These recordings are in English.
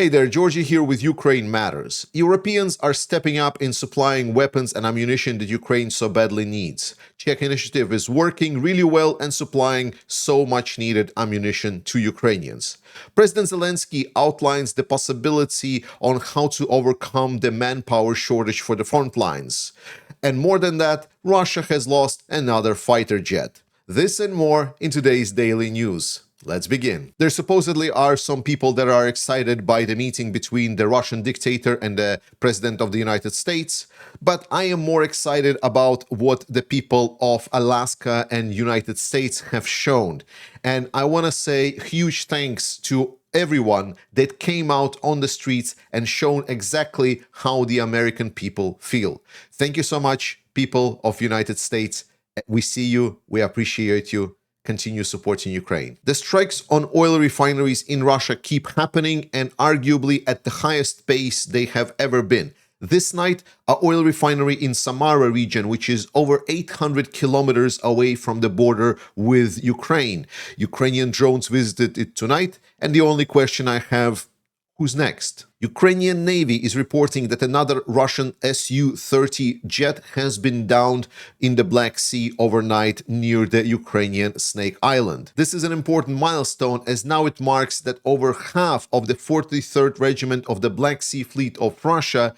Hey there, Georgie here with Ukraine Matters. Europeans are stepping up in supplying weapons and ammunition that Ukraine so badly needs. Czech initiative is working really well and supplying so much needed ammunition to Ukrainians. President Zelensky outlines the possibility on how to overcome the manpower shortage for the front lines. And more than that, Russia has lost another fighter jet. This and more in today's daily news. Let's begin. There supposedly are some people that are excited by the meeting between the Russian dictator and the President of the United States, but I am more excited about what the people of Alaska and United States have shown. And I want to say huge thanks to everyone that came out on the streets and shown exactly how the American people feel. Thank you so much, people of United States. We see you, we appreciate you. Continue supporting Ukraine. The strikes on oil refineries in Russia keep happening and arguably at the highest pace they have ever been. This night, an oil refinery in Samara region, which is over 800 kilometers away from the border with Ukraine. Ukrainian drones visited it tonight, and the only question I have, who's next? Ukrainian Navy is reporting that another Russian Su-30 jet has been downed in the Black Sea overnight near the Ukrainian Snake Island. This is an important milestone as now it marks that over half of the 43rd Regiment of the Black Sea Fleet of Russia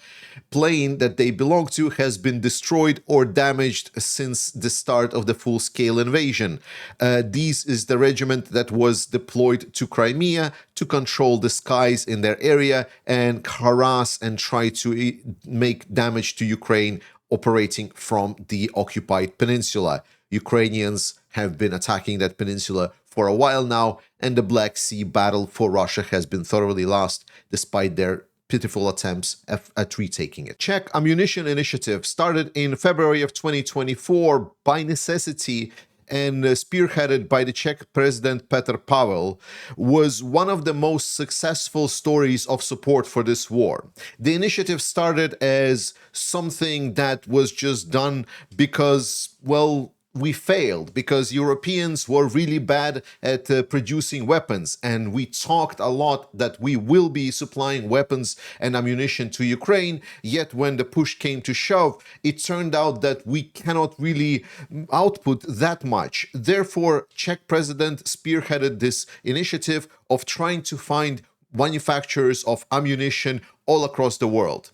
plane that they belong to has been destroyed or damaged since the start of the full-scale invasion. This is the regiment that was deployed to Crimea to control the skies in their area and harass and try to make damage to Ukraine operating from the occupied peninsula. Ukrainians have been attacking that peninsula for a while now, and the Black Sea battle for Russia has been thoroughly lost despite their pitiful attempts at retaking it. Czech ammunition initiative started in February of 2024 by necessity and spearheaded by the Czech President Petr Pavel, was one of the most successful stories of support for this war. The initiative started as something that was just done because, well, we failed, because Europeans were really bad at producing weapons, and we talked a lot that we will be supplying weapons and ammunition to Ukraine, yet when the push came to shove, it turned out that we cannot really output that much. Therefore, Czech president spearheaded this initiative of trying to find manufacturers of ammunition all across the world.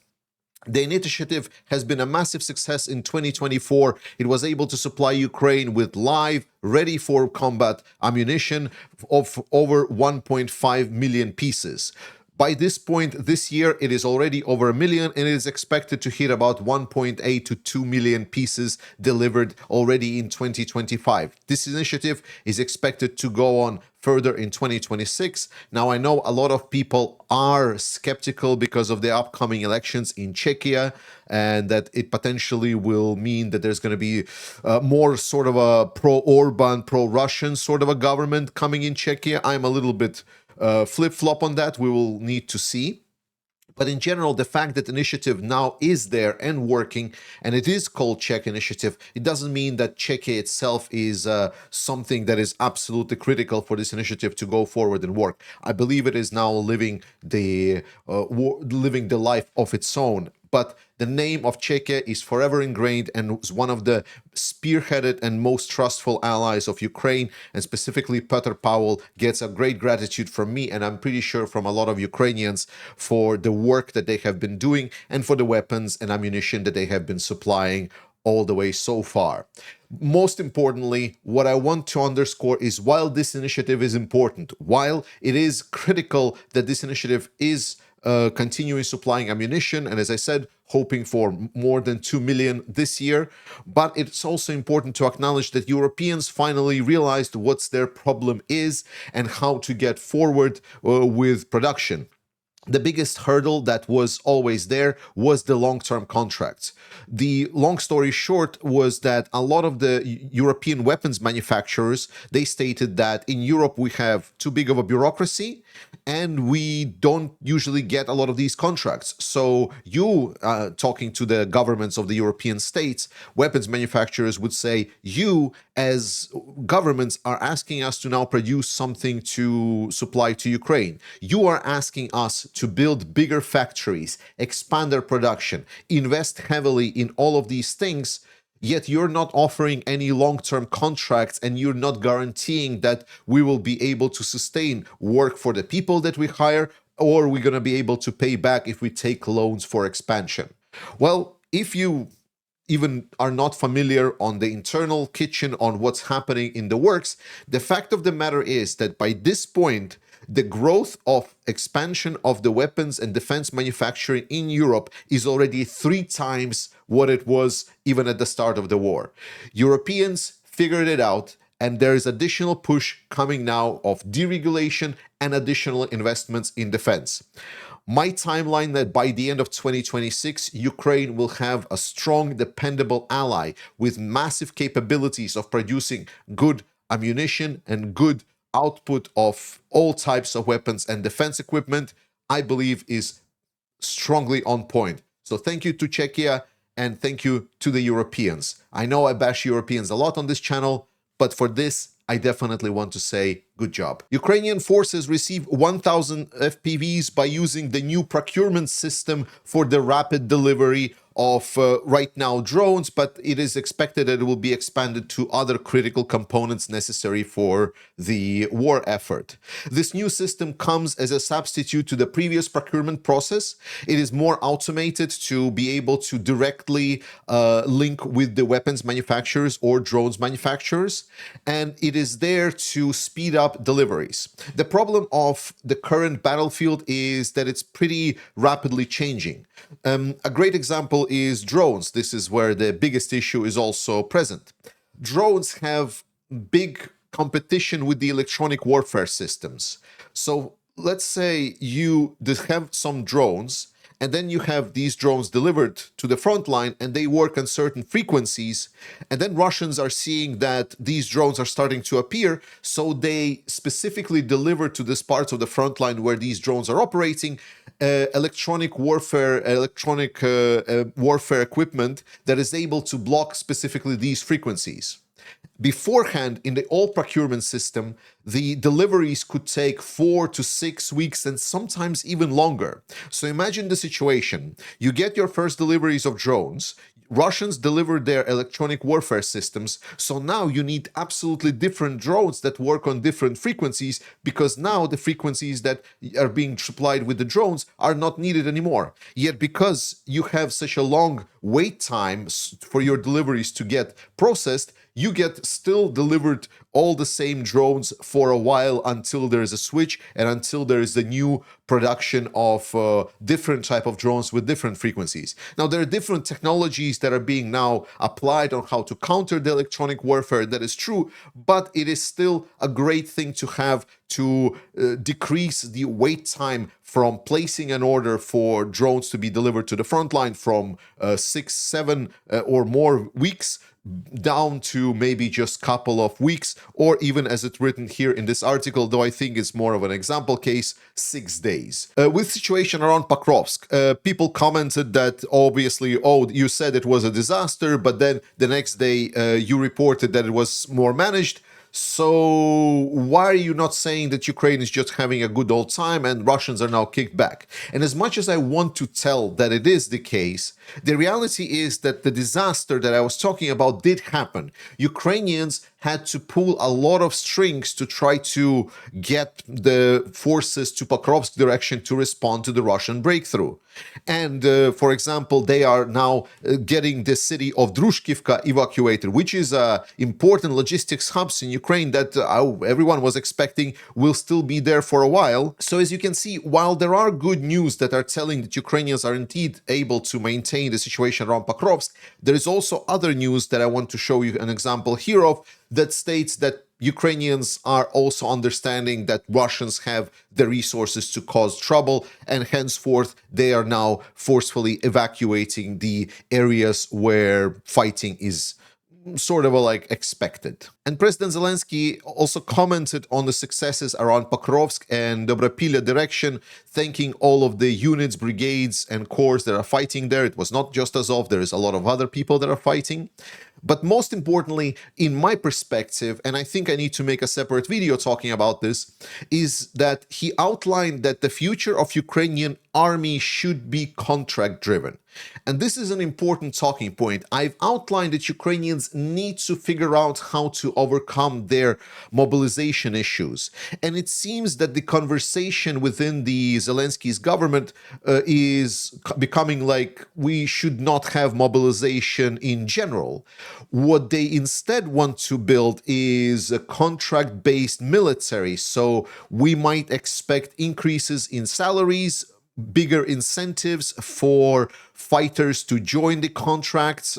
The initiative has been a massive success in 2024. It was able to supply Ukraine with live, ready for combat ammunition of over 1.5 million pieces. By this point this year, it is already over 1 million, and it is expected to hit about 1.8 to 2 million pieces delivered already in 2025. This initiative is expected to go on further in 2026. Now, I know a lot of people are skeptical because of the upcoming elections in Czechia, and that it potentially will mean that there's going to be more sort of a pro-Orban, pro-Russian sort of a government coming in Czechia. I'm a little bit flip-flop on that. We will need to see. But in general, the fact that initiative now is there and working, and it is called Czech initiative, it doesn't mean that Czechia itself is something that is absolutely critical for this initiative to go forward and work. I believe it is now living the life of its own. But the name of Czechia is forever ingrained and is one of the spearheaded and most trustful allies of Ukraine, and specifically Petr Pavel gets a great gratitude from me, and I'm pretty sure from a lot of Ukrainians, for the work that they have been doing and for the weapons and ammunition that they have been supplying all the way so far. Most importantly, what I want to underscore is, while this initiative is important, while it is critical that this initiative is continuing supplying ammunition, and as I said, hoping for more than 2 million this year. But it's also important to acknowledge that Europeans finally realized what their problem is and how to get forward with production. The biggest hurdle that was always there was the long-term contracts. The long story short was that a lot of the European weapons manufacturers, they stated that in Europe we have too big of a bureaucracy and we don't usually get a lot of these contracts. So you, talking to the governments of the European states, weapons manufacturers would say, you as governments are asking us to now produce something to supply to Ukraine. You are asking us to build bigger factories, expand their production, invest heavily in all of these things, yet you're not offering any long-term contracts, and you're not guaranteeing that we will be able to sustain work for the people that we hire, or we're going to be able to pay back if we take loans for expansion. Well, if you even are not familiar on the internal kitchen on what's happening in the works, the fact of the matter is that by this point, the growth of expansion of the weapons and defense manufacturing in Europe is already 3 times what it was even at the start of the war. Europeans figured it out, and there is additional push coming now of deregulation and additional investments in defense. My timeline that by the end of 2026, Ukraine will have a strong, dependable ally with massive capabilities of producing good ammunition and good output of all types of weapons and defense equipment, I believe is strongly on point. So thank you to Czechia, and thank you to the Europeans. I know I bash Europeans a lot on this channel, but for this, I definitely want to say good job. Ukrainian forces receive 1,000 FPVs by using the new procurement system for the rapid delivery of right now drones, but it is expected that it will be expanded to other critical components necessary for the war effort. This new system comes as a substitute to the previous procurement process. It is more automated to be able to directly link with the weapons manufacturers or drones manufacturers, and it is there to speed up deliveries. The problem of the current battlefield is that it's pretty rapidly changing. A great example is drones. This is where the biggest issue is also present. Drones have big competition with the electronic warfare systems. So let's say you have some drones, and then you have these drones delivered to the front line, and they work on certain frequencies, and then Russians are seeing that these drones are starting to appear, so they specifically deliver to this part of the front line where these drones are operating electronic warfare equipment that is able to block specifically these frequencies. Beforehand, in the old procurement system, the deliveries could take 4 to 6 weeks and sometimes even longer. So imagine the situation. You get your first deliveries of drones, Russians delivered their electronic warfare systems, so now you need absolutely different drones that work on different frequencies, because now the frequencies that are being supplied with the drones are not needed anymore. Yet because you have such a long wait time for your deliveries to get processed, you get still delivered all the same drones for a while until there is a switch and until there is the new production of different type of drones with different frequencies. Now, there are different technologies that are being now applied on how to counter the electronic warfare. That is true, but it is still a great thing to have to decrease the wait time from placing an order for drones to be delivered to the front line from 6, 7 or more weeks down to maybe just couple of weeks, or even, as it's written here in this article, though I think it's more of an example case, 6 days. With situation around Pokrovsk, people commented that obviously, oh, you said it was a disaster, but then the next day you reported that it was more managed. So why are you not saying that Ukraine is just having a good old time and Russians are now kicked back? And as much as I want to tell that it is the case, the reality is that the disaster that I was talking about did happen. Ukrainians had to pull a lot of strings to try to get the forces to Pokrovsk direction to respond to the Russian breakthrough. And for example, they are now getting the city of Drushkivka evacuated, which is important logistics hubs in Ukraine that everyone was expecting will still be there for a while. So as you can see, while there are good news that are telling that Ukrainians are indeed able to maintain the situation around Pokrovsk, there is also other news that I want to show you an example here of that states that Ukrainians are also understanding that Russians have the resources to cause trouble, and henceforth they are now forcefully evacuating the areas where fighting is sort of like expected. And President Zelensky also commented on the successes around Pokrovsk and Dobropilya direction, thanking all of the units, brigades, and corps that are fighting there. It was not just Azov, there is a lot of other people that are fighting. But most importantly, in my perspective, and I think I need to make a separate video talking about this, is that he outlined that the future of Ukrainian army should be contract driven. And this is an important talking point. I've outlined that Ukrainians need to figure out how to overcome their mobilization issues. And it seems that the conversation within the Zelensky's government is becoming like we should not have mobilization in general. What they instead want to build is a contract-based military. So we might expect increases in salaries, bigger incentives for fighters to join the contracts.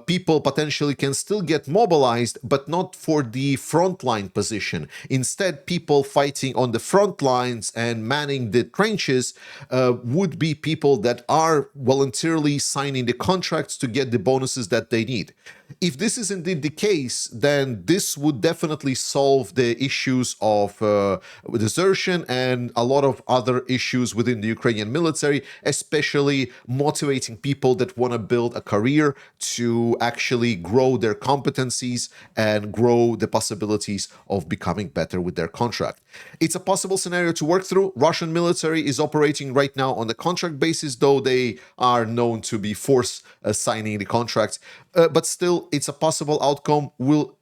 People potentially can still get mobilized, but not for the frontline position. Instead, people fighting on the front lines and manning the trenches would be people that are voluntarily signing the contracts to get the bonuses that they need. If this is indeed the case, then this would definitely solve the issues of desertion and a lot of other issues within the Ukrainian military, especially motivating people that want to build a career to actually grow their competencies and grow the possibilities of becoming better with their contract. It's a possible scenario to work through. Russian military is operating right now on the contract basis, though they are known to be force signing the contracts. But still, it's a possible outcome.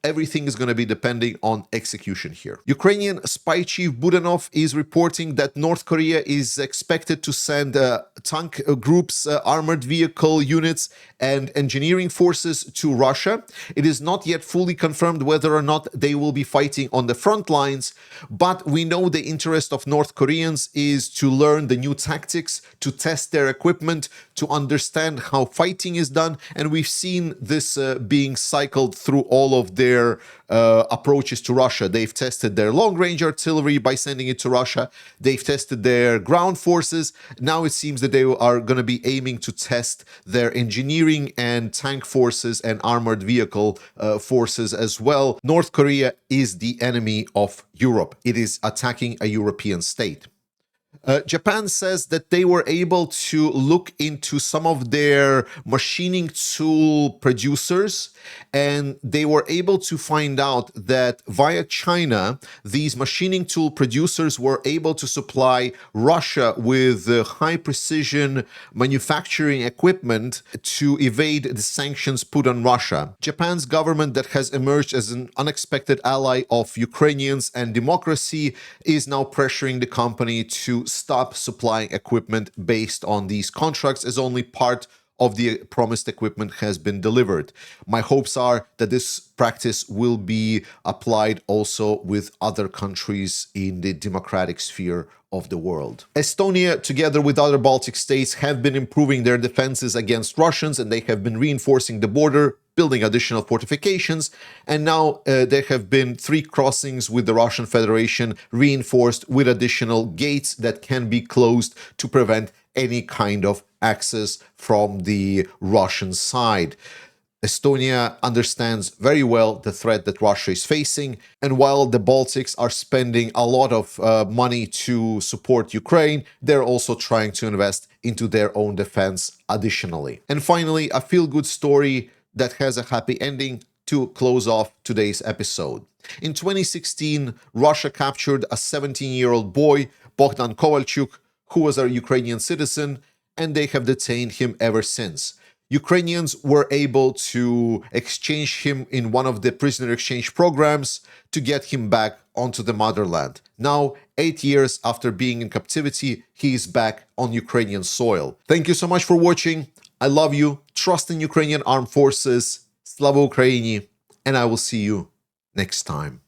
Everything is going to be depending on execution here. Ukrainian spy chief Budanov is reporting that North Korea is expected to send tank groups, armored vehicle units, and engineering forces to Russia. It is not yet fully confirmed whether or not they will be fighting on the front lines, but we know the interest of North Koreans is to learn the new tactics, to test their equipment, to understand how fighting is done, and we've seen this being cycled through all of their approaches to Russia. They've tested their long-range artillery by sending it to Russia. They've tested their ground forces. Now it seems that they are going to be aiming to test their engineering and tank forces and armored vehicle forces as well. North Korea is the enemy of Europe. It is attacking a European state. Japan says that they were able to look into some of their machining tool producers, and they were able to find out that via China, these machining tool producers were able to supply Russia with high precision manufacturing equipment to evade the sanctions put on Russia. Japan's government, that has emerged as an unexpected ally of Ukrainians and democracy, is now pressuring the company to stop supplying equipment based on these contracts, as only part of the promised equipment has been delivered. My hopes are that this practice will be applied also with other countries in the democratic sphere of the world. Estonia, together with other Baltic states, have been improving their defenses against Russians, and they have been reinforcing the border, building additional fortifications, and now there have been 3 crossings with the Russian Federation reinforced with additional gates that can be closed to prevent any kind of access from the Russian side. Estonia understands very well the threat that Russia is facing, and while the Baltics are spending a lot of money to support Ukraine, they're also trying to invest into their own defense additionally. And finally, a feel-good story that has a happy ending to close off today's episode. In 2016, Russia captured a 17-year-old boy, Bogdan Kovalchuk, who was a Ukrainian citizen, and they have detained him ever since. Ukrainians were able to exchange him in one of the prisoner exchange programs to get him back onto the motherland. Now, 8 years after being in captivity, he is back on Ukrainian soil. Thank you so much for watching. I love you. Trust in Ukrainian armed forces. Slava Ukraini. And I will see you next time.